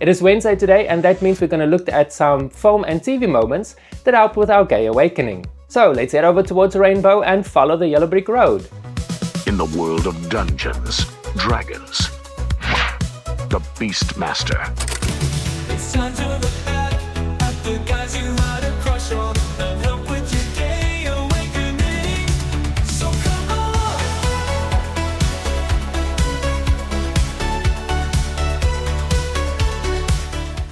It is Wednesday today, and that means we're going to look at some film and TV moments that helped with our gay awakening. So let's head over towards the rainbow and follow the yellow brick road. In the world of Dungeons, Dragons, the Beastmaster. It's time to look back at the guys you had a crush on and help with your gay awakening. So come on!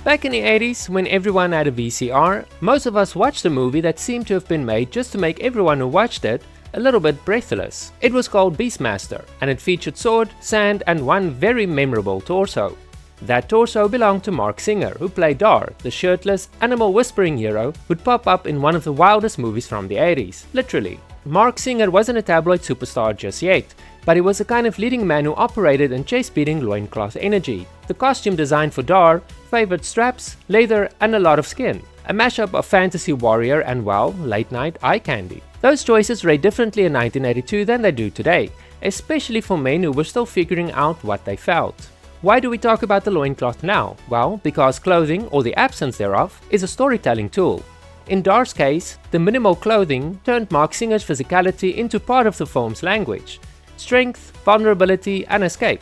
Back in the 80s, when everyone had a VCR, most of us watched a movie that seemed to have been made just to make everyone who watched it a little bit breathless. It was called Beastmaster, and it featured sword, sand, and one very memorable torso. That torso belonged to Marc Singer, who played Eduard, the shirtless, animal whispering hero who'd pop up in one of the wildest movies from the 80s, literally. Marc Singer wasn't a tabloid superstar just yet, but he was the kind of leading man who operated in chest-beating loincloth energy. The costume designed for Eduard favored straps, leather, and a lot of skin. A mashup of fantasy warrior and, well, late-night eye candy. Those choices rate differently in 1982 than they do today, especially for men who were still figuring out what they felt. Why do we talk about the loincloth now? Well, because clothing, or the absence thereof, is a storytelling tool. In Eduard's case, the minimal clothing turned Marc Singer's physicality into part of the film's language. Strength, vulnerability, and escape.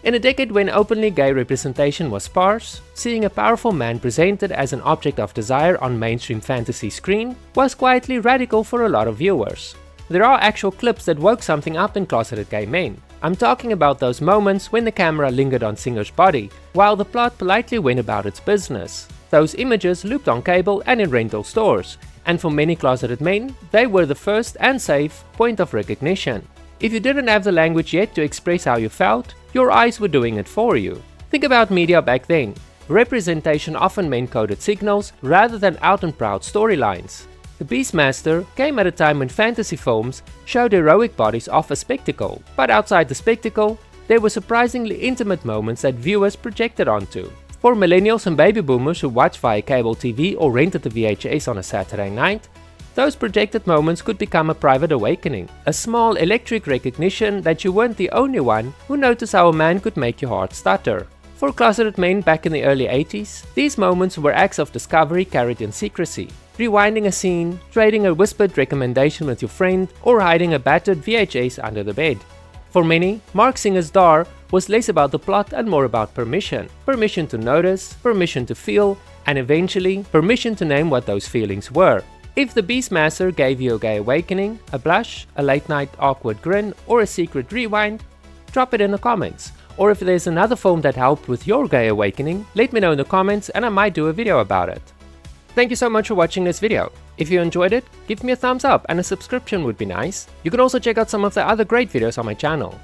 In a decade when openly gay representation was sparse, seeing a powerful man presented as an object of desire on mainstream fantasy screen was quietly radical for a lot of viewers. There are actual clips that woke something up in closeted gay men. I'm talking about those moments when the camera lingered on Singer's body, while the plot politely went about its business. Those images looped on cable and in rental stores, and for many closeted men, they were the first and safe point of recognition. If you didn't have the language yet to express how you felt, your eyes were doing it for you. Think about media back then. Representation often meant coded signals rather than out and proud storylines. The Beastmaster came at a time when fantasy films showed heroic bodies off a spectacle, but outside the spectacle, there were surprisingly intimate moments that viewers projected onto. For millennials and baby boomers who watched via cable TV or rented the VHS on a Saturday night, those projected moments could become a private awakening, a small electric recognition that you weren't the only one who noticed how a man could make your heart stutter. For closeted men back in the early 80s, these moments were acts of discovery carried in secrecy. Rewinding a scene, trading a whispered recommendation with your friend, or hiding a battered VHS under the bed. For many, Marc Singer's Eduard was less about the plot and more about permission. Permission to notice, permission to feel, and eventually, permission to name what those feelings were. If the Beastmaster gave you a gay awakening, a blush, a late-night awkward grin, or a secret rewind, drop it in the comments. Or if there's another film that helped with your gay awakening, let me know in the comments and I might do a video about it. Thank you so much for watching this video. If you enjoyed it, give me a thumbs up and a subscription would be nice. You can also check out some of the other great videos on my channel.